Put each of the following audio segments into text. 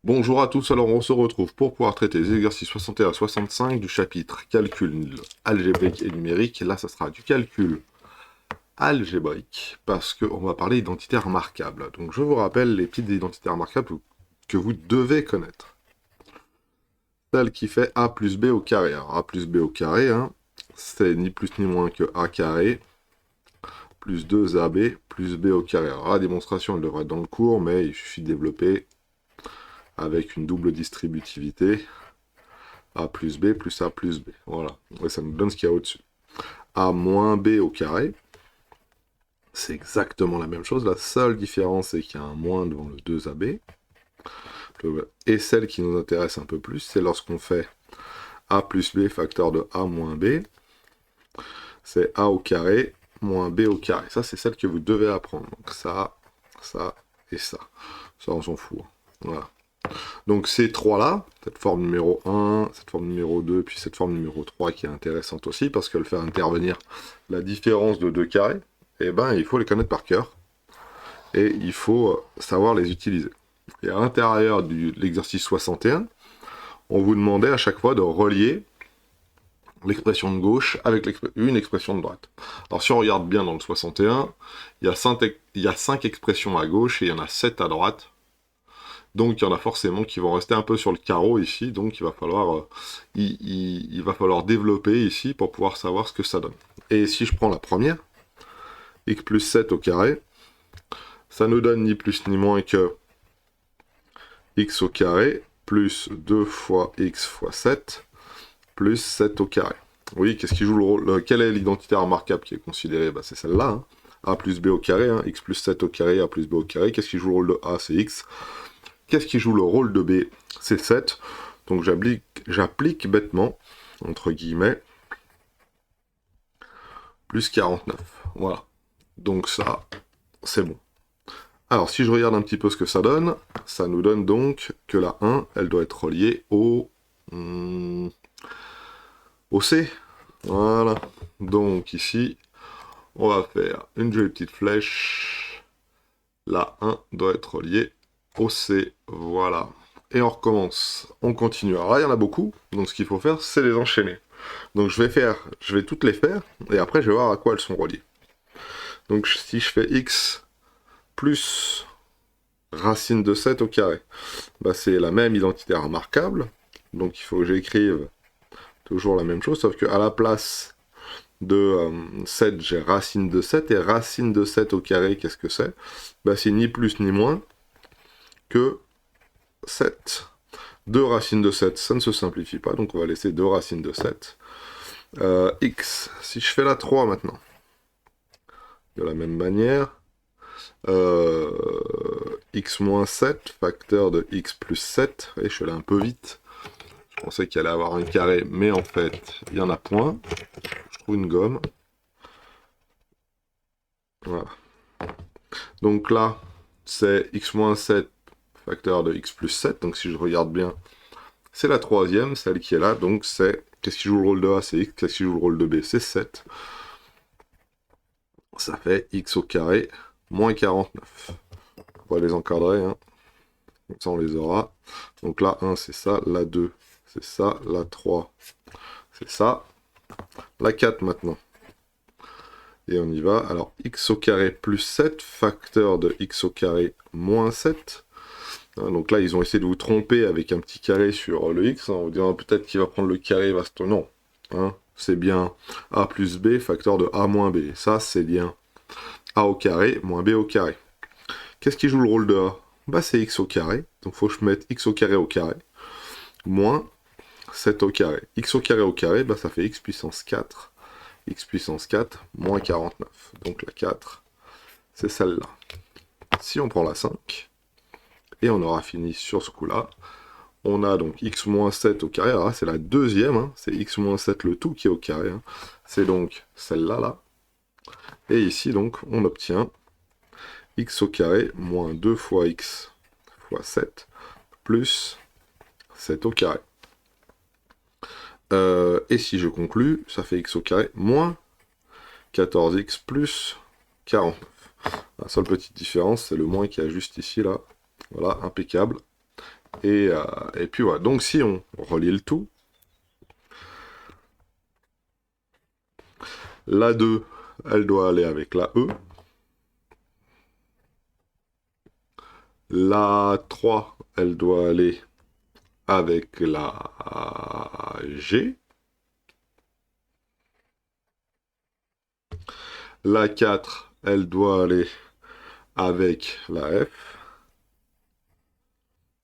Bonjour à tous, alors on se retrouve pour pouvoir traiter les exercices 61 à 65 du chapitre calcul algébrique et numérique. Là, ça sera du calcul algébrique, parce qu'on va parler d'identité remarquable. Donc je vous rappelle les petites identités remarquables que vous devez connaître. Celle qui fait a plus b au carré. Alors a plus b au carré, hein, c'est ni plus ni moins que a carré plus 2ab plus b au carré. Alors la démonstration, elle devrait être dans le cours, mais il suffit de développer avec une double distributivité. A plus B plus A plus B. Voilà. Et ça nous donne ce qu'il y a au-dessus. A moins B au carré. C'est exactement la même chose. La seule différence, c'est qu'il y a un moins devant le 2AB. Et celle qui nous intéresse un peu plus, c'est lorsqu'on fait A plus B facteur de A moins B. C'est A au carré moins B au carré. Ça, c'est celle que vous devez apprendre. Donc ça, ça et ça. Ça, on s'en fout. Voilà. Donc ces trois-là, cette forme numéro 1, cette forme numéro 2, puis cette forme numéro 3 qui est intéressante aussi, parce qu'elle fait intervenir la différence de deux carrés, eh ben, il faut les connaître par cœur, et il faut savoir les utiliser. Et à l'intérieur de l'exercice 61, on vous demandait à chaque fois de relier l'expression de gauche avec une expression de droite. Alors si on regarde bien dans le 61, il y a 5 expressions à gauche et il y en a 7 à droite. Donc il y en a forcément qui vont rester un peu sur le carreau ici, donc il va falloir, il va falloir développer ici pour pouvoir savoir ce que ça donne. Et si je prends la première, x plus 7 au carré, ça nous donne ni plus ni moins que x au carré plus 2 fois x fois 7 plus 7 au carré. Oui, qu'est-ce qui joue le rôle, quelle est l'identité remarquable qui est considérée? Bah, c'est celle-là, hein. A plus b au carré, hein. X plus 7 au carré, a plus b au carré. Qu'est-ce qui joue le rôle de a? C'est x. Qu'est-ce qui joue le rôle de B? C'est 7. Donc j'applique bêtement, entre guillemets, plus 49. Voilà. Donc ça, c'est bon. Alors si je regarde un petit peu ce que ça donne, ça nous donne donc que la 1, elle doit être reliée au C. Voilà. Donc ici, on va faire une jolie petite flèche. La 1 doit être reliée au C. Voilà. Et on recommence. On continue. Alors là, il y en a beaucoup. Donc ce qu'il faut faire, c'est les enchaîner. Donc je vais toutes les faire. Et après, je vais voir à quoi elles sont reliées. Donc si je fais x plus racine de 7 au carré, bah, c'est la même identité remarquable. Donc il faut que j'écrive toujours la même chose, sauf qu'à la place de 7, j'ai racine de 7, et racine de 7 au carré, qu'est-ce que c'est? Bah, c'est ni plus ni moins que 7. 2 racines de 7, ça ne se simplifie pas, donc on va laisser 2 racines de 7. X, si je fais la 3 maintenant, de la même manière, x moins 7, facteur de x plus 7, et je suis allé un peu vite, je pensais qu'il allait avoir un carré, mais en fait, il n'y en a point. Je trouve une gomme. Voilà. Donc là, c'est x moins 7, facteur de x plus 7, donc si je regarde bien, c'est la troisième, celle qui est là, donc c'est, qu'est-ce qui joue le rôle de A? C'est x, qu'est-ce qui joue le rôle de B? C'est 7. Ça fait x au carré moins 49. On va les encadrer, hein. Comme ça on les aura. Donc la 1 c'est ça, la 2 c'est ça, la 3 c'est ça, la 4 maintenant. Et on y va. Alors x au carré plus 7, facteur de x au carré moins 7. Hein, donc là ils ont essayé de vous tromper avec un petit carré sur le x, hein, en vous disant peut-être qu'il va prendre le carré, il va se... Non, hein, c'est bien a plus b, facteur de a moins b. Ça c'est bien a au carré moins b au carré. Qu'est-ce qui joue le rôle de a? Bah c'est x au carré, donc faut que je mette x au carré, moins 7 au carré. X au carré, bah ça fait x puissance 4. X puissance 4 moins 49. Donc la 4, c'est celle-là. Si on prend la 5, et on aura fini sur ce coup-là, on a donc x moins 7 au carré. Alors là, c'est la deuxième, hein, c'est x moins 7 le tout qui est au carré. Hein. C'est donc celle-là, là. Et ici, donc, on obtient x au carré moins 2 fois x fois 7 plus 7 au carré. Et si je conclus, ça fait x au carré moins 14x plus 49. La seule petite différence, c'est le moins qu'il y a juste ici, là. Voilà, impeccable. Et puis voilà, donc si on relie le tout, la 2, elle doit aller avec la E. La 3, elle doit aller avec la G. La 4, elle doit aller avec la F.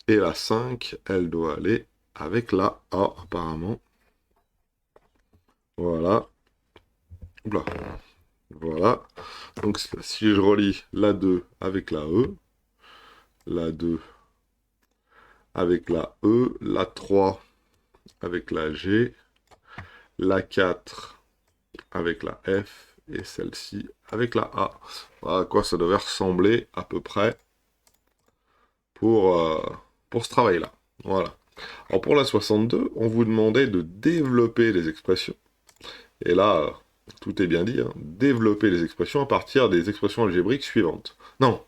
Et la 5, elle doit aller avec la A, apparemment. Voilà. Oula. Voilà. Donc, si je relie la 2 avec la E, la 2 avec la E, la 3 avec la G, la 4 avec la F, et celle-ci avec la A. Voilà à quoi ça devait ressembler à peu près pour ce travail-là. Voilà. Alors pour la 62, on vous demandait de développer les expressions. Et là, tout est bien dit, hein. Développer les expressions à partir des expressions algébriques suivantes. Non,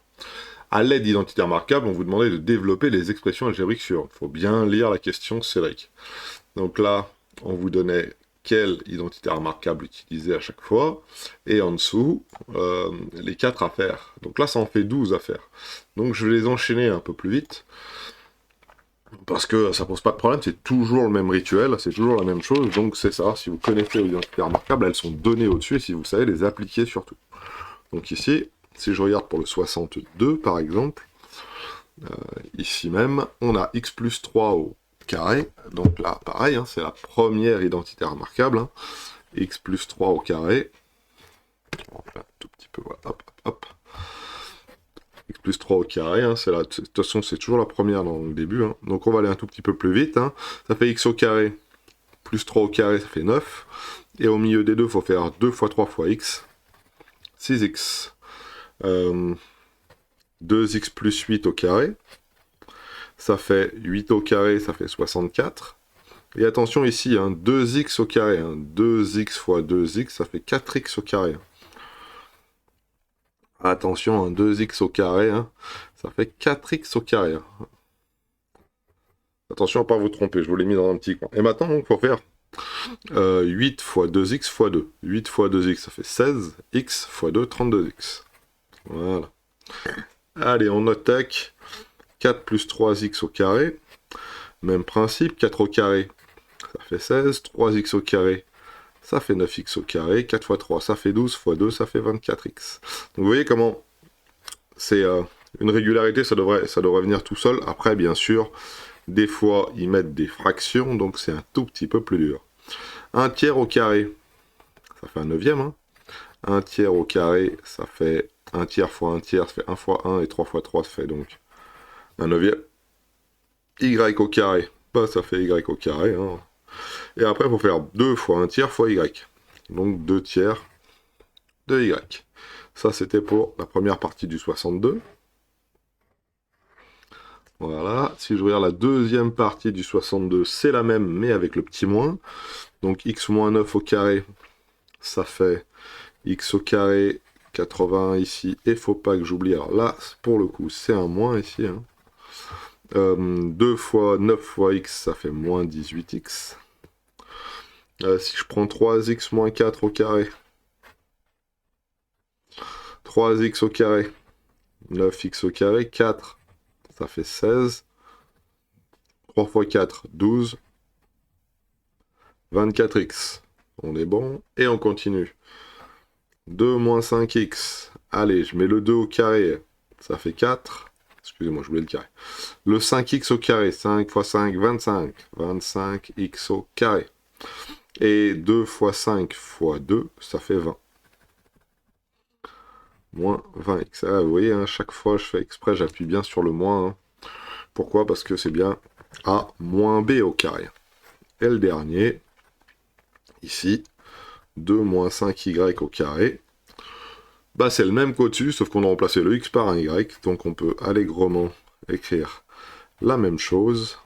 à l'aide d'identité remarquable, on vous demandait de développer les expressions algébriques suivantes. Il faut bien lire la question Cédric. Donc là, on vous donnait quelle identité remarquable utiliser à chaque fois, et en dessous, les 4 à faire. Donc là, ça en fait 12 à faire. Donc je vais les enchaîner un peu plus vite, parce que ça pose pas de problème, c'est toujours le même rituel, c'est toujours la même chose, donc c'est ça, si vous connaissez les identités remarquables, elles sont données au-dessus, et si vous savez les appliquer surtout. Donc ici, si je regarde pour le 62 par exemple, ici même, on a x plus 3 au carré, donc là pareil, hein, c'est la première identité remarquable, hein, x plus 3 au carré, on va un tout petit peu, voilà, hop, hop, x plus 3 au carré, hein, de toute façon c'est toujours la première dans le début, hein, donc on va aller un tout petit peu plus vite, hein, ça fait x au carré, plus 3 au carré, ça fait 9, et au milieu des deux, il faut faire 2 fois 3 fois x, 6x, 2x plus 8 au carré, ça fait 8 au carré, ça fait 64. Et attention ici, hein, 2x au carré, hein, 2x fois 2x, ça fait 4x au carré. Attention, hein, 2x au carré, hein, ça fait 4x au carré. Hein. Attention à ne pas vous tromper, je vous l'ai mis dans un petit coin. Et maintenant, il faut faire 8 fois 2x fois 2. 8 fois 2x, ça fait 16. x fois 2, 32x. Voilà. Allez, on attaque. 4 plus 3x au carré. Même principe, 4 au carré, ça fait 16. 3x au carré, ça fait 9x au carré. 4 fois 3, ça fait 12. Fois 2, ça fait 24x. Donc vous voyez comment c'est une régularité, ça devrait venir tout seul. Après, bien sûr, des fois, ils mettent des fractions, donc c'est un tout petit peu plus dur. 1 tiers au carré, ça fait un neuvième. Hein. 1 tiers au carré, ça fait 1 tiers fois 1 tiers, ça fait 1 fois 1, et 3 fois 3, ça fait donc un neuvième. Y au carré, bah, ça fait y au carré. Hein. Et après, il faut faire 2 fois 1 tiers fois y. Donc 2 tiers de y. Ça, c'était pour la première partie du 62. Voilà. Si je regarde la deuxième partie du 62, c'est la même, mais avec le petit moins. Donc x moins 9 au carré, ça fait x au carré, 81 ici. Et faut pas que j'oublie, alors là, pour le coup, c'est un moins ici. Hein. 2 fois 9 fois x, ça fait moins 18x. Si je prends 3x moins 4 au carré, 3x au carré, 9x au carré, 4, ça fait 16. 3 fois 4, 12. 24x. On est bon. Et on continue. 2 moins 5x. Allez, je mets le 2 au carré. Ça fait 4. Excusez-moi, je voulais le carré. Le 5x au carré. 5 fois 5, 25. 25x au carré. Et 2 fois 5 fois 2, ça fait 20. Moins 20x. Ah, vous voyez, hein, chaque fois, je fais exprès, j'appuie bien sur le moins. Hein. Pourquoi? Parce que c'est bien a moins b au carré. Et le dernier, ici, 2 moins 5y au carré. Bah, c'est le même qu'au-dessus, sauf qu'on a remplacé le x par un y. Donc on peut allègrement écrire la même chose.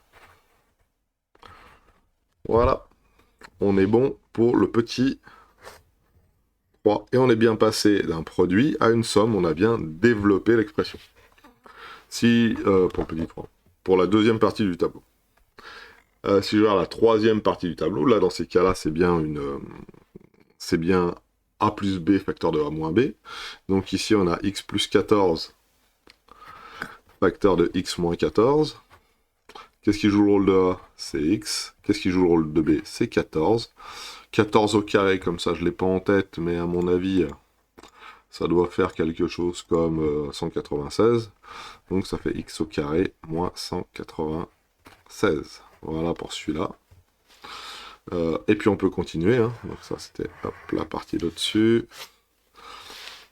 Voilà. On est bon pour le petit 3. Et on est bien passé d'un produit à une somme. On a bien développé l'expression. Si, pour le petit 3. pour la deuxième partie du tableau. Si je regarde la troisième partie du tableau, là, dans ces cas-là, c'est bien a plus b facteur de a moins b. Donc ici, on a x plus 14 facteur de x moins 14. Qu'est-ce qui joue le rôle de a? C'est x. Qu'est-ce qui joue le rôle de b? C'est 14. 14 au carré, comme ça, je ne l'ai pas en tête, mais à mon avis, ça doit faire quelque chose comme 196. Donc ça fait x au carré moins 196. Voilà pour celui-là. Et puis on peut continuer. Hein. Donc ça c'était la partie de dessus.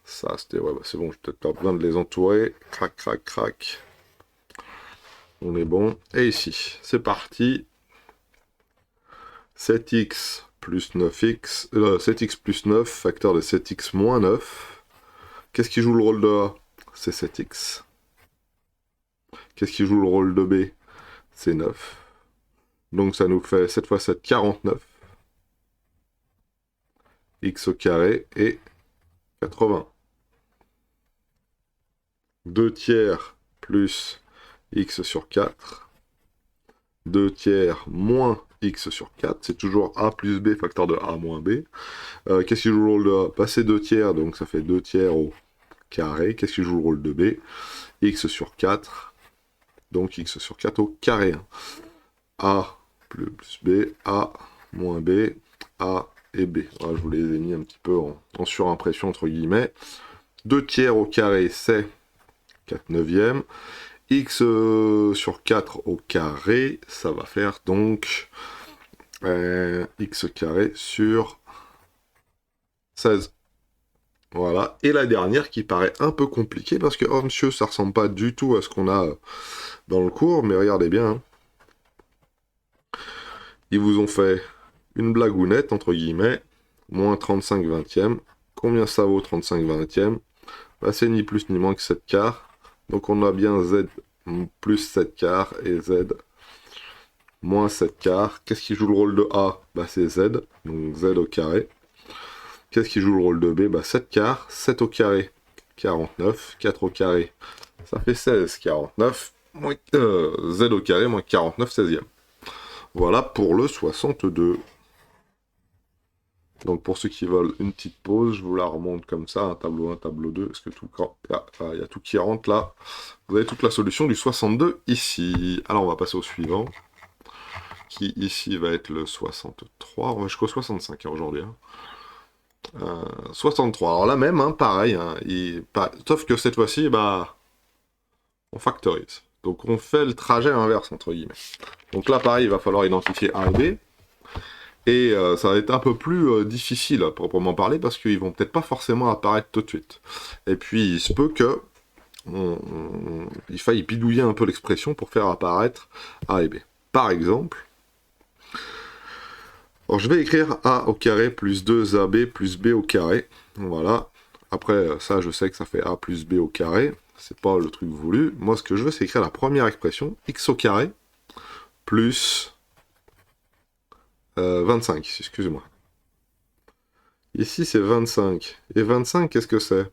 Ça c'était... Ouais, bah, c'est bon, j'ai peut-être pas besoin de les entourer. Crac, crac, crac. On est bon. Et ici, c'est parti. 7x plus 9x... 7x plus 9, facteur de 7x moins 9. Qu'est-ce qui joue le rôle de A? C'est 7x. Qu'est-ce qui joue le rôle de B? C'est 9. Donc ça nous fait 7 fois 7, 49. X au carré et 80. 2 tiers plus x sur 4. 2 tiers moins x sur 4. C'est toujours a plus b facteur de a moins b. Qu'est-ce qui joue le rôle de a? Passer 2 tiers, donc ça fait 2 tiers au carré. Qu'est-ce qui joue le rôle de b? X sur 4. Donc x sur 4 au carré. A plus b, a moins b, a et b. Voilà, je vous les ai mis un petit peu en surimpression entre guillemets. 2 tiers au carré, c'est 4 neuvièmes. X sur 4 au carré, ça va faire donc x carré sur 16. Voilà. Et la dernière qui paraît un peu compliquée, parce que, oh monsieur, ça ressemble pas du tout à ce qu'on a dans le cours, mais regardez bien. Hein. Ils vous ont fait une blagounette, entre guillemets, moins 35 vingtièmes. Combien ça vaut 35 vingtièmes? Bah, c'est ni plus ni moins que 7 quarts. Donc on a bien z plus 7 quarts et z moins 7 quarts. Qu'est-ce qui joue le rôle de a? Bah, c'est z, donc z au carré. Qu'est-ce qui joue le rôle de b? Bah, 7 quarts, 7 au carré, 49, 4 au carré, ça fait 16, 49, z au carré moins 49 16e. Voilà pour le 62. Donc pour ceux qui veulent une petite pause, je vous la remonte comme ça, un tableau 1, tableau 2, est-ce que tout il y a tout qui rentre là. Vous avez toute la solution du 62 ici. Alors on va passer au suivant, qui ici va être le 63, on va jusqu'au 65 hein, aujourd'hui. Hein. 63, alors là même, hein, pareil, hein, sauf que cette fois-ci, bah, on factorise. Donc on fait le trajet inverse, entre guillemets. Donc là, pareil, il va falloir identifier A et B. Et ça va être un peu plus difficile à proprement parler, parce qu'ils vont peut-être pas forcément apparaître tout de suite. Et puis, il se peut que il faille bidouiller un peu l'expression pour faire apparaître A et B. Par exemple, alors je vais écrire A au carré plus 2AB plus B au carré. Voilà. Après, ça, je sais que ça fait A plus B au carré. C'est pas le truc voulu. Moi, ce que je veux, c'est écrire la première expression, x au carré plus 25, excusez-moi. Ici, c'est 25. Et 25, qu'est-ce que c'est?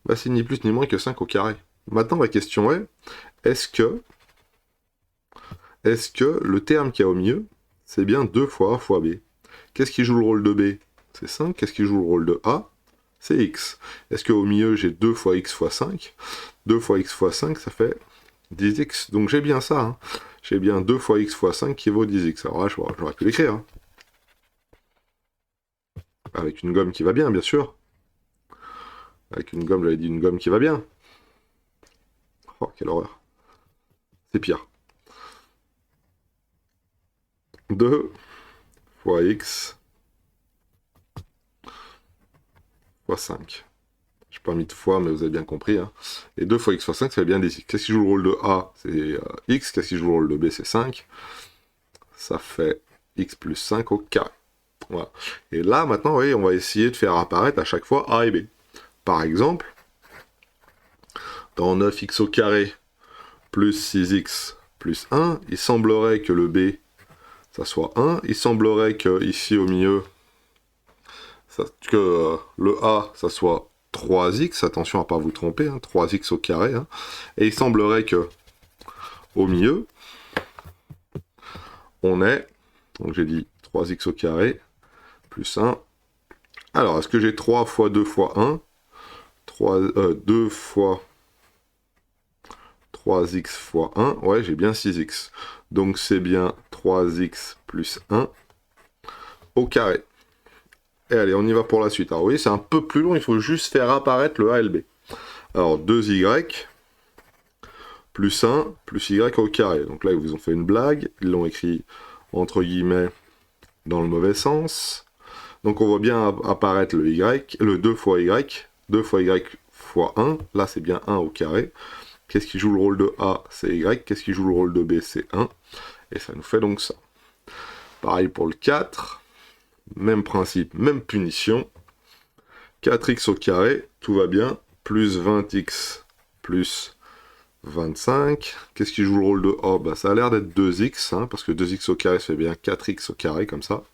Bah, c'est ni plus ni moins que 5 au carré. Maintenant, la question est, est-ce que le terme qu'il y a au milieu, c'est bien 2 fois A fois B? Qu'est-ce qui joue le rôle de B? C'est 5. Qu'est-ce qui joue le rôle de A? C'est X. Est-ce qu'au milieu, j'ai 2 fois X fois 5? 2 fois X fois 5, ça fait 10X. Donc j'ai bien ça. Hein. J'ai bien 2 fois X fois 5 qui vaut 10X. Alors là, j'aurais pu l'écrire. Hein. Avec une gomme qui va bien, bien sûr. Avec une gomme, j'avais dit une gomme qui va bien. Oh, quelle horreur. C'est pire. 2 fois X fois 5. J'ai pas mis de fois, mais vous avez bien compris. Hein. Et 2 fois X fois 5, ça fait bien 10X. Qu'est-ce qui joue le rôle de A? C'est X. Qu'est-ce qui joue le rôle de B? C'est 5. Ça fait X plus 5 au carré. Voilà. Et là, maintenant, vous voyez, on va essayer de faire apparaître à chaque fois A et B. Par exemple, dans 9x au carré plus 6x plus 1, il semblerait que le B, ça soit 1. Il semblerait que ici au milieu, que le A, ça soit 3x. Attention à ne pas vous tromper, hein, 3x au carré. Hein. Et il semblerait que au milieu, on est, donc j'ai dit 3x au carré, plus 1. Alors, est-ce que j'ai 3 fois 2 fois 1 2 fois 3x fois 1, ouais, j'ai bien 6x. Donc c'est bien 3x plus 1 au carré. Et allez, on y va pour la suite. Alors oui, c'est un peu plus long, il faut juste faire apparaître le a et le b. Alors 2y plus 1 plus y au carré. Donc là, ils vous ont fait une blague, ils l'ont écrit entre guillemets dans le mauvais sens. Donc on voit bien apparaître le y, le 2 fois y fois 1, là c'est bien 1 au carré. Qu'est-ce qui joue le rôle de A? C'est y. Qu'est-ce qui joue le rôle de B? C'est 1. Et ça nous fait donc ça. Pareil pour le 4. Même principe, même punition. 4x au carré, tout va bien. Plus 20x plus 25. Qu'est-ce qui joue le rôle de A? Bah, ça a l'air d'être 2x, hein, parce que 2x au carré, ça fait bien 4x au carré, comme ça.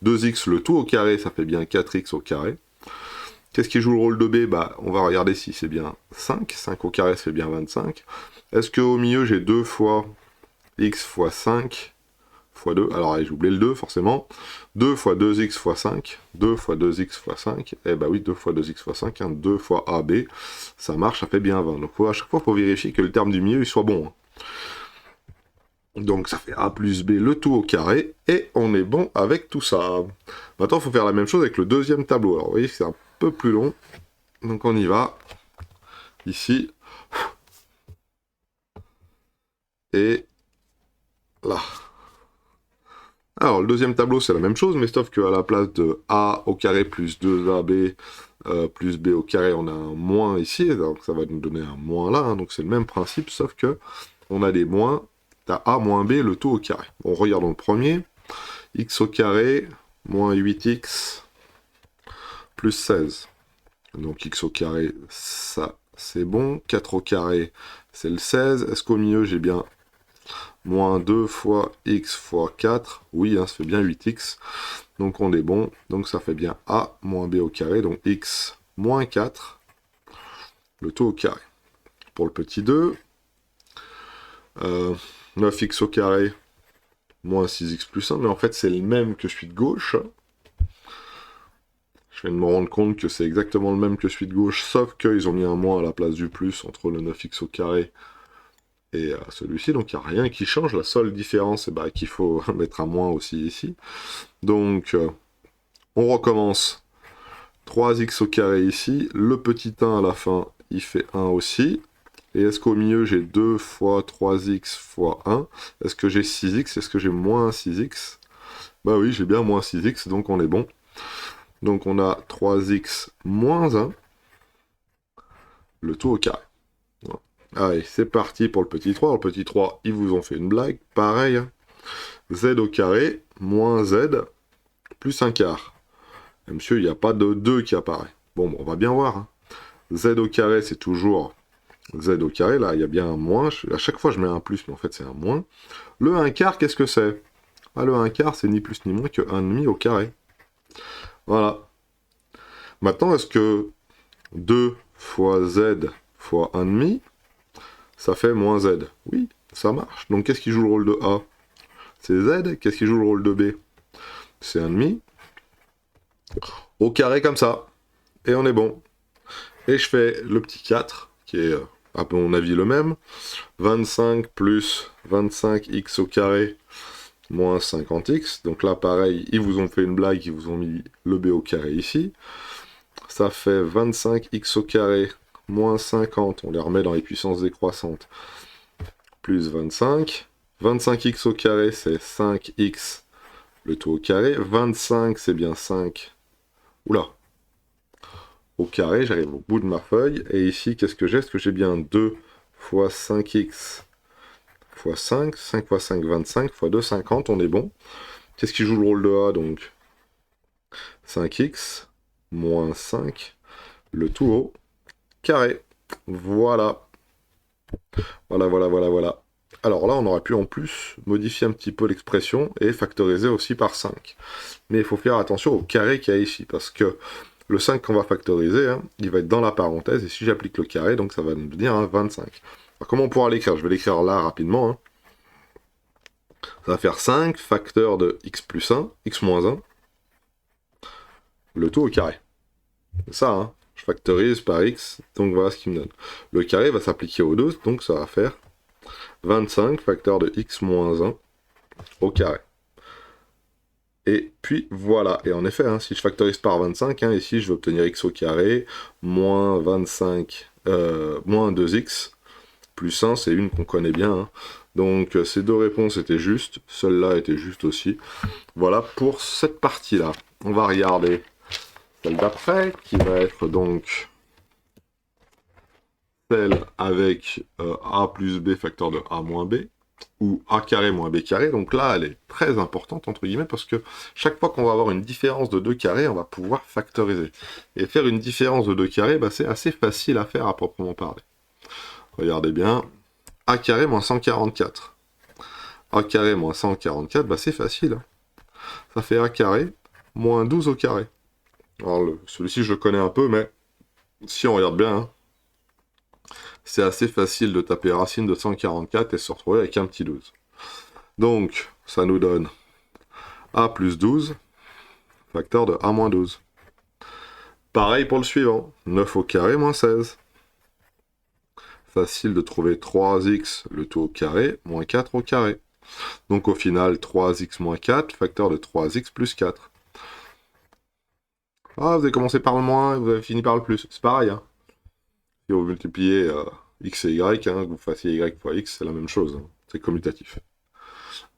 2x, le tout au carré, ça fait bien 4x au carré. Qu'est-ce qui joue le rôle de B? Bah, on va regarder si c'est bien 5. 5 au carré, ça fait bien 25. Est-ce qu'au milieu, j'ai 2 fois x fois 5 fois 2? Alors, allez, j'ai oublié le 2, forcément. 2 fois 2x fois 5. 2 fois 2x fois 5. Eh bah oui, 2 fois 2x fois 5. Hein, 2 fois AB. Ça marche, ça fait bien 20. Donc, à chaque fois, il faut vérifier que le terme du milieu, il soit bon. Hein. Donc, ça fait A plus B, le tout au carré. Et on est bon avec tout ça. Maintenant, il faut faire la même chose avec le deuxième tableau. Alors, vous voyez que c'est un peu plus long. Donc on y va, ici, et là. Alors le deuxième tableau c'est la même chose, mais sauf qu'à la place de A au carré plus 2AB plus B au carré, on a un moins ici, donc ça va nous donner un moins là, hein, donc c'est le même principe, sauf que on a des moins, t'as A moins B, le tout au carré. Bon, regardons le premier, x au carré, moins 8x, plus 16. Donc x au carré, ça c'est bon. 4 au carré, c'est le 16. Est-ce qu'au milieu, j'ai bien moins 2 fois x fois 4? Oui, hein, ça fait bien 8x. Donc on est bon. Donc ça fait bien a moins b au carré. Donc x moins 4, le tout au carré. Pour le petit 2, 9x au carré, moins 6x plus 1. Mais en fait, c'est le même que celui de gauche. Je viens de me rendre compte que c'est exactement le même que celui de gauche, sauf qu'ils ont mis un moins à la place du plus entre le 9x au carré et celui-ci, donc il n'y a rien qui change. La seule différence, c'est qu'il faut mettre un moins aussi ici. Donc, on recommence. 3x au carré ici, le petit 1 à la fin, il fait 1 aussi. Et est-ce qu'au milieu, j'ai 2 fois 3x fois 1? Est-ce que j'ai 6x? Est-ce que j'ai moins 6x? Bah oui, j'ai bien moins 6x, donc on est bon. Donc on a 3x moins 1, le tout au carré. Voilà. Allez, c'est parti pour le petit 3. Le petit 3, ils vous ont fait une blague. Pareil, hein. Z au carré, moins Z, plus un quart. Et monsieur, il n'y a pas de 2 qui apparaît. Bon, on va bien voir. Hein. Z au carré, c'est toujours Z au carré. Là, il y a bien un moins. À chaque fois, je mets un plus, mais en fait, c'est un moins. Le 1 quart, qu'est-ce que c'est? Le 1 quart, c'est ni plus ni moins que 1,5 au carré. Voilà. Maintenant, est-ce que 2 fois Z fois 1,5, ça fait moins Z? Oui, ça marche. Donc, qu'est-ce qui joue le rôle de A? C'est Z. Qu'est-ce qui joue le rôle de B? C'est 1,5. Au carré comme ça. Et on est bon. Et je fais le petit 4, qui est, à mon avis, le même. 25 plus 25x au carré, moins 50x. Donc là, pareil, ils vous ont fait une blague, ils vous ont mis le b au carré ici. Ça fait 25x au carré, moins 50. On les remet dans les puissances décroissantes. Plus 25. 25x au carré, c'est 5x, le tout au carré. 25, c'est bien 5. Oula, au carré, j'arrive au bout de ma feuille, et ici, qu'est-ce que j'ai? Est-ce que j'ai bien 2 fois 5x fois 5, 5 fois 5, 25, fois 2, 50, on est bon. Qu'est-ce qui joue le rôle de A, donc? 5x, moins 5, le tout au carré. Voilà. Voilà. Alors là, on aurait pu en plus modifier un petit peu l'expression et factoriser aussi par 5. Mais il faut faire attention au carré qu'il y a ici, parce que le 5 qu'on va factoriser, hein, il va être dans la parenthèse, et si j'applique le carré, donc ça va nous donner un 25. Alors, comment on pourra l'écrire? Je vais l'écrire là rapidement. Hein. Ça va faire 5 facteur de x plus 1, x moins 1, le tout au carré. C'est ça, hein. Je factorise par x, donc voilà ce qu'il me donne. Le carré va s'appliquer au 2, donc ça va faire 25 facteur de x moins 1 au carré. Et puis voilà, et en effet, hein, si je factorise par 25, hein, ici je vais obtenir x au carré, moins 25, moins 2x, plus 1, c'est une qu'on connaît bien. Hein. Donc ces deux réponses étaient justes, celle-là était juste aussi. Voilà pour cette partie-là. On va regarder celle d'après, qui va être donc celle avec a plus b facteur de a moins b, ou a carré moins b carré. Donc là, elle est très importante, entre guillemets, parce que chaque fois qu'on va avoir une différence de 2 carrés, on va pouvoir factoriser. Et faire une différence de 2 carrés, bah, c'est assez facile à faire à proprement parler. Regardez bien, a carré moins 144. A carré moins 144, bah, c'est facile. Hein. Ça fait a carré moins 12 au carré. Alors celui-ci, je le connais un peu, mais si on regarde bien, hein, c'est assez facile de taper racine de 144 et se retrouver avec un petit 12. Donc, ça nous donne a plus 12, facteur de a moins 12. Pareil pour le suivant, 9 au carré moins 16. Facile de trouver 3x, le tout au carré, moins 4 au carré. Donc au final, 3x moins 4, facteur de 3x plus 4. Ah, vous avez commencé par le moins, vous avez fini par le plus. C'est pareil, hein. Si vous multipliez x et y, hein, que vous fassiez y fois x, c'est la même chose. Hein. C'est commutatif.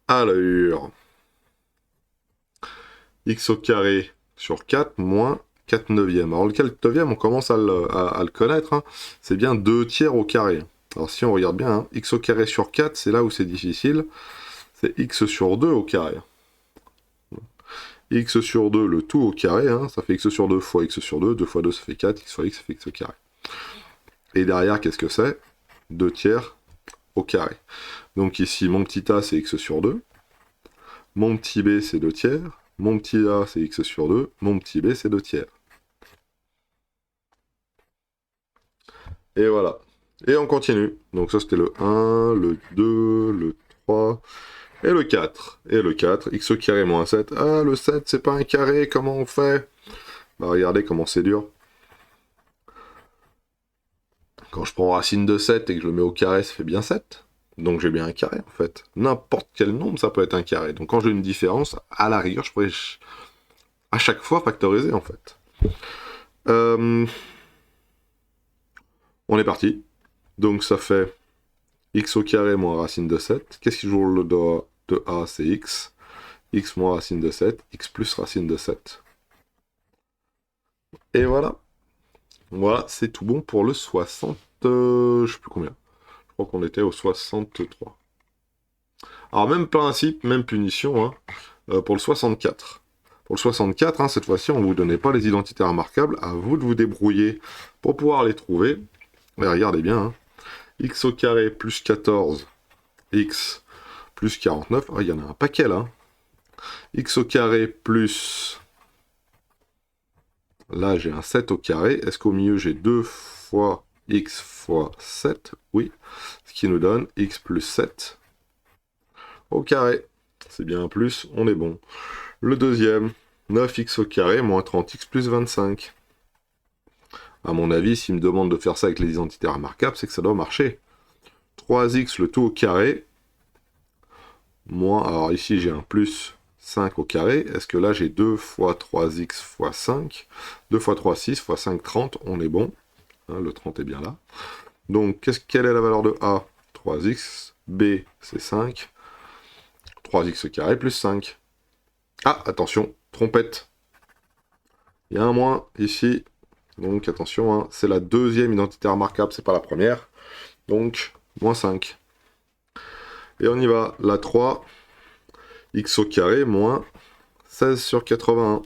Alors, x au carré sur 4 moins 4 neuvièmes. Alors le 4 neuvième, on commence à le connaître. Hein. C'est bien 2 tiers au carré. Alors si on regarde bien, hein, x au carré sur 4, c'est là où c'est difficile. C'est x sur 2 au carré. X sur 2, le tout au carré, hein, ça fait x sur 2 fois x sur 2, 2 fois 2 ça fait 4, x fois x ça fait x au carré. Et derrière, qu'est-ce que c'est? 2 tiers au carré. Donc ici, mon petit a, c'est x sur 2. Mon petit b, c'est 2 tiers. Mon petit a, c'est x sur 2. Mon petit b, c'est 2 tiers. Et voilà. Et on continue. Donc ça, c'était le 1, le 2, le 3 et le 4. Et le 4, x au carré moins 7. Ah, le 7, c'est pas un carré, comment on fait? Bah regardez comment c'est dur. Quand je prends racine de 7 et que je le mets au carré, ça fait bien 7. Donc j'ai bien un carré en fait. N'importe quel nombre, ça peut être un carré. Donc quand j'ai une différence, à la rigueur, je pourrais à chaque fois factoriser en fait. On est parti. Donc ça fait x au carré moins racine de 7. Qu'est-ce qui joue le dos de a? C'est x. X moins racine de 7. X plus racine de 7. Et voilà. Voilà, c'est tout bon pour le 60... je sais plus combien. Je crois qu'on était au 63. Alors même principe, même punition pour le 64. Pour le 64, hein, cette fois-ci, on ne vous donnait pas les identités remarquables, à vous de vous débrouiller pour pouvoir les trouver. Mais regardez bien, hein. X au carré plus 14, x plus 49, il y en a un paquet là. X au carré plus... Là, j'ai un 7 au carré. Est-ce qu'au milieu, j'ai 2 fois x fois 7? Oui. Ce qui nous donne x plus 7 au carré. C'est bien un plus, on est bon. Le deuxième, 9x au carré moins 30x plus 25. À mon avis, s'il me demande de faire ça avec les identités remarquables, c'est que ça doit marcher. 3x le tout au carré, moins, alors ici j'ai un plus 5 au carré. Est-ce que là j'ai 2 fois 3x fois 5? 2 fois 3, 6, fois 5, 30, on est bon. Hein, le 30 est bien là. Donc, quelle est la valeur de a? 3x, b c'est 5. 3x au carré plus 5. Ah, attention, trompette. Il y a un moins ici. Donc attention, hein, c'est la deuxième identité remarquable, c'est pas la première. Donc, moins 5. Et on y va. La 3, x au carré moins 16 sur 81.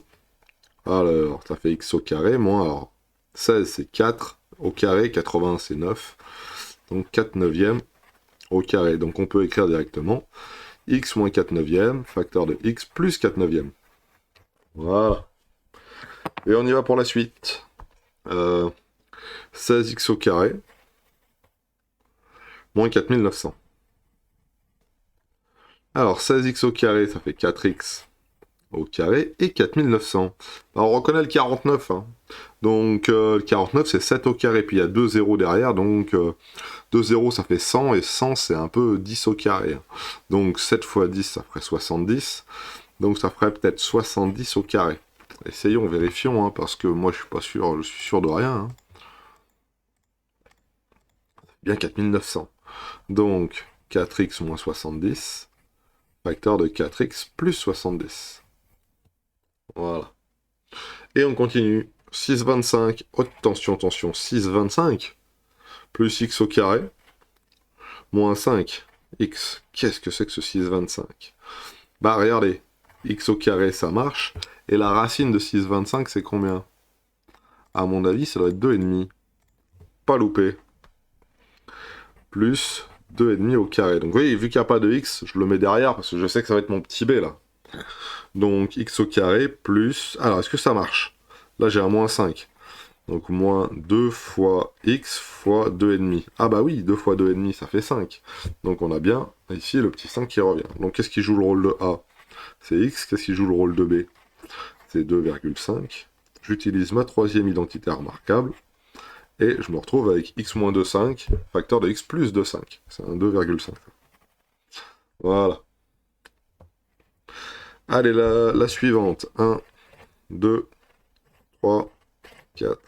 Alors, ça fait x au carré moins... Alors, 16 c'est 4 au carré, 81 c'est 9. Donc 4 neuvièmes au carré. Donc on peut écrire directement x moins 4 neuvièmes, facteur de x plus 4 neuvièmes. Voilà. Et on y va pour la suite. 16x au carré, moins 4900. Alors 16x au carré, ça fait 4x au carré et 4900. Alors on reconnaît le 49, hein. Donc le 49 c'est 7 au carré, puis il y a 2 zéros derrière, donc 2 zéros ça fait 100, et 100 c'est un peu 10 au carré. Hein. Donc 7 fois 10 ça ferait 70, donc ça ferait peut-être 70 au carré. Essayons, vérifions, hein, parce que moi je suis pas sûr, je suis sûr de rien. Hein. Bien 4900. Donc 4x moins 70, facteur de 4x plus 70. Voilà. Et on continue. 6,25, haute tension, tension, 6,25, plus x au carré, moins 5, x. Qu'est-ce que c'est que ce 6,25? Bah regardez, x au carré ça marche, et la racine de 6,25 c'est combien? À mon avis ça doit être 2,5. Pas loupé. Plus 2,5 au carré. Donc vous voyez, vu qu'il n'y a pas de x, je le mets derrière, parce que je sais que ça va être mon petit b là. Donc x au carré plus... Alors est-ce que ça marche? Là j'ai un moins 5. Donc moins 2 fois x fois 2,5. Ah bah oui, 2 fois 2,5 ça fait 5. Donc on a bien ici le petit 5 qui revient. Donc qu'est-ce qui joue le rôle de A? C'est x. Qu'est-ce qui joue le rôle de B? C'est 2,5. J'utilise ma troisième identité remarquable. Et je me retrouve avec x moins 2,5, facteur de x plus 2,5. C'est un 2,5. Voilà. Allez, la suivante. 1, 2, 3, 4,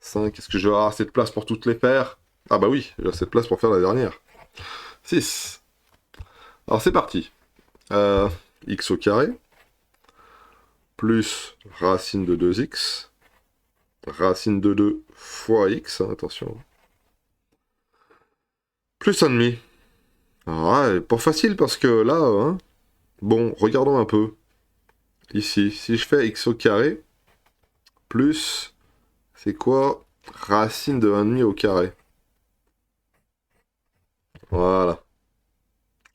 5. Est-ce que je vais avoir assez de place pour toutes les paires? Ah bah oui, j'ai assez de place pour faire la dernière. 6. Alors c'est parti. X au carré, plus racine de 2x, racine de 2 fois x, hein, attention. Plus 1,5. Alors ouais, pas facile parce que là, hein, bon, regardons un peu. Ici, si je fais x au carré, plus, c'est quoi? Racine de 1,5 au carré. Voilà.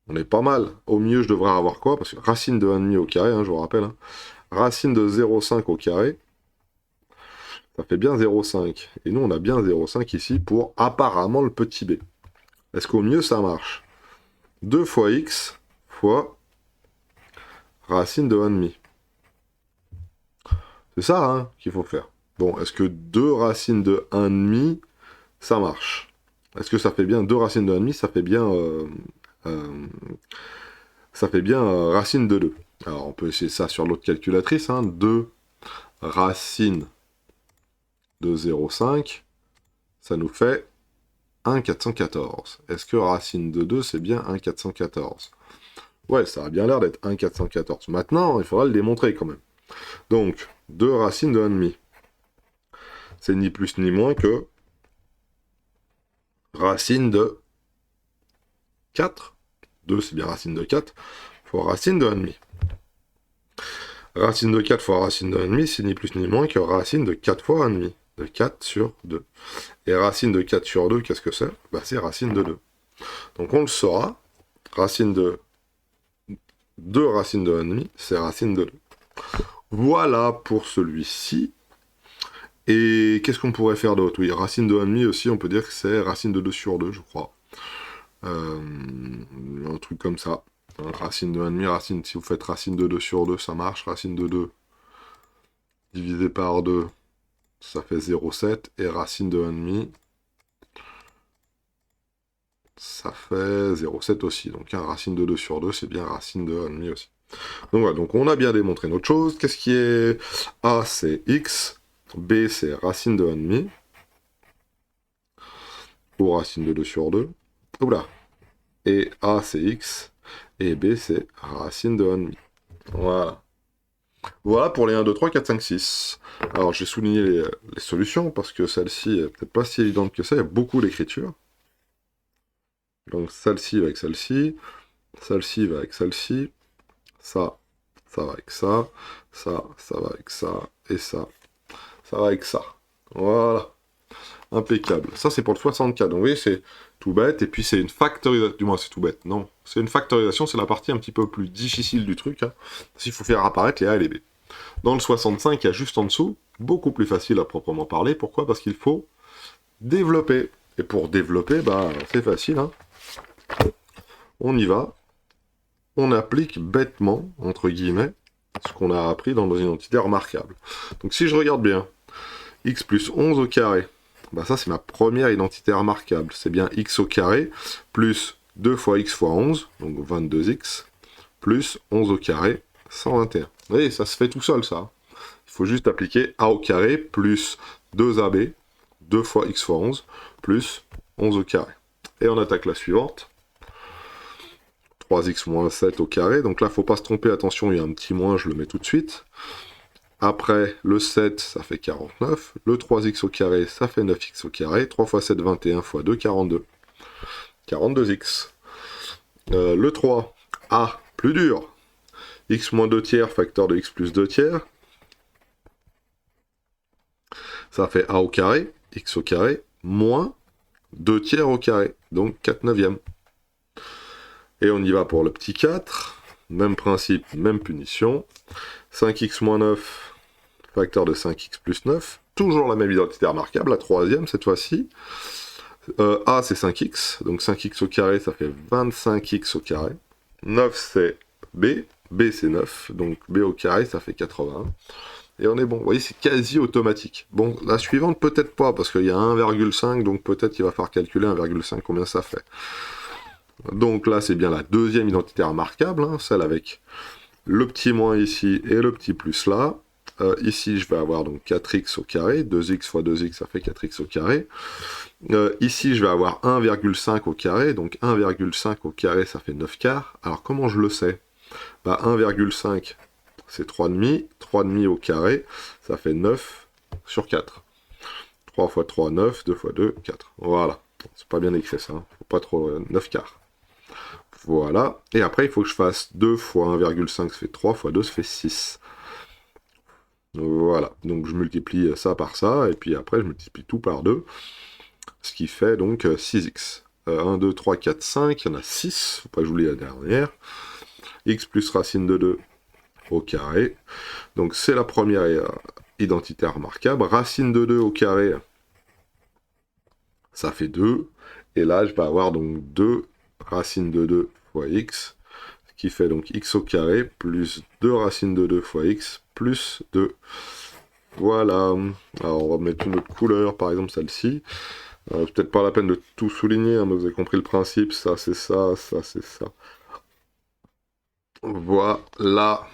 On est pas mal. Au mieux, je devrais avoir quoi? Parce que racine de 1,5 au carré, hein, je vous rappelle. Hein. Racine de 0,5 au carré, ça fait bien 0,5. Et nous, on a bien 0,5 ici pour apparemment le petit b. Est-ce qu'au mieux, ça marche? 2 fois x fois racine de 1,5. C'est ça hein, qu'il faut faire. Bon, est-ce que 2 racines de 1,5, ça marche? Est-ce que ça fait bien 2 racines de 1,5? Ça fait bien racine de 2. Alors, on peut essayer ça sur l'autre calculatrice. Hein. 2 racines de 0,5, ça nous fait 1,414. Est-ce que racine de 2, c'est bien 1,414? Ouais, ça a bien l'air d'être 1,414. Maintenant, il faudra le démontrer quand même. Donc, 2 racines de 1,5. C'est ni plus ni moins que racine de 4. 2, c'est bien racine de 4 fois racine de 1,5. Racine de 4 fois racine de 1,5, c'est ni plus ni moins que racine de 4 fois 1,5. De 4 sur 2. Et racine de 4 sur 2, qu'est-ce que c'est? Bah, c'est racine de 2. Donc on le saura. Racine de 2 racines de 1,5, c'est racine de 2. Voilà pour celui-ci. Et qu'est-ce qu'on pourrait faire d'autre? Oui, racine de 1,5 aussi, on peut dire que c'est racine de 2 sur 2, je crois. Un truc comme ça. Racine de 1,5, racine, si vous faites racine de 2 sur 2, ça marche. Racine de 2 divisé par 2, ça fait 0,7. Et racine de 1,5, ça fait 0,7 aussi. Donc racine de 2 sur 2, c'est bien racine de 1,5 aussi. Donc voilà, donc on a bien démontré notre chose. Qu'est-ce qui est A, c'est x. B, c'est racine de 1,5. Ou racine de 2 sur 2. Oula. Et A, c'est x. Et B, c'est racine de 1,5. Voilà. Voilà pour les 1, 2, 3, 4, 5, 6. Alors, j'ai souligné les solutions, parce que celle-ci est peut-être pas si évidente que ça. Il y a beaucoup d'écriture. Donc, celle-ci va avec celle-ci. Celle-ci va avec celle-ci. Ça va avec ça. Ça va avec ça. Et ça va avec ça. Voilà. Impeccable. Ça, c'est pour le 64. Donc, vous voyez, c'est tout bête. Et puis, c'est une factorisation. Du moins, c'est tout bête. Non. C'est une factorisation. C'est la partie un petit peu plus difficile du truc. Hein, parce qu'il faut faire apparaître les A et les B. Dans le 65, il y a juste en dessous, beaucoup plus facile à proprement parler. Pourquoi? Parce qu'il faut développer. Et pour développer, bah, c'est facile, hein. On y va. On applique bêtement, entre guillemets, ce qu'on a appris dans nos identités remarquables. Donc si je regarde bien, x plus 11 au carré, bah ça c'est ma première identité remarquable. C'est bien x au carré plus 2 fois x fois 11, donc 22x, plus 11 au carré, 121. Vous voyez, ça se fait tout seul, ça. Il faut juste appliquer a au carré plus 2ab, 2 fois x fois 11, plus 11 au carré. Et on attaque la suivante. 3x moins 7 au carré. Donc là, faut pas se tromper, attention, il y a un petit moins, je le mets tout de suite. Après, le 7, ça fait 49. Le 3x au carré, ça fait 9x au carré. 3 fois 7, 21 fois 2, 42. 42x. Le 3, A, plus dur. X moins 2 tiers, facteur de x plus 2 tiers. Ça fait A au carré, x au carré, moins 2 tiers au carré. Donc 4 neuvièmes. Et on y va pour le petit 4. Même principe, même punition. 5x moins 9, facteur de 5x plus 9. Toujours la même identité remarquable, la troisième cette fois-ci. A c'est 5x, donc 5x au carré ça fait 25x au carré. 9 c'est B, B c'est 9, donc B au carré ça fait 81. Et on est bon, vous voyez c'est quasi automatique. Bon, la suivante peut-être pas, parce qu'il y a 1,5, donc peut-être qu'il va falloir calculer 1,5 combien ça fait. Donc là c'est bien la deuxième identité remarquable, hein, celle avec le petit moins ici et le petit plus là. Ici, je vais avoir donc 4x au carré, 2x fois 2x, ça fait 4x au carré. Ici, je vais avoir 1,5 au carré, donc 1,5 au carré, ça fait 9 quarts. Alors, comment je le sais? Bah, 1,5, c'est 3,5. 3,5 au carré, ça fait 9 sur 4. 3 fois 3, 9, 2 fois 2, 4. Voilà. C'est pas bien écrit ça, hein. Faut pas trop... 9 quarts. Voilà. Et après, il faut que je fasse 2 fois 1,5, ça fait 3, fois 2, ça fait 6. Voilà, donc je multiplie ça par ça, et puis après je multiplie tout par 2, ce qui fait donc 6x. 1, 2, 3, 4, 5, il y en a 6, faut pas que j'oublie la dernière. X plus racine de 2 au carré. Donc c'est la première identité remarquable. Racine de 2 au carré, ça fait 2. Et là, je vais avoir donc 2 racine de 2 fois x, ce qui fait donc x au carré plus 2 racine de 2 fois x plus 2. Voilà. Alors on va mettre une autre couleur, par exemple celle-ci. Peut-être pas la peine de tout souligner, hein, mais vous avez compris le principe. Ça c'est ça, ça c'est ça. Voilà.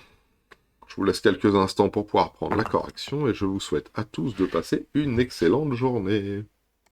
Je vous laisse quelques instants pour pouvoir prendre la correction et je vous souhaite à tous de passer une excellente journée.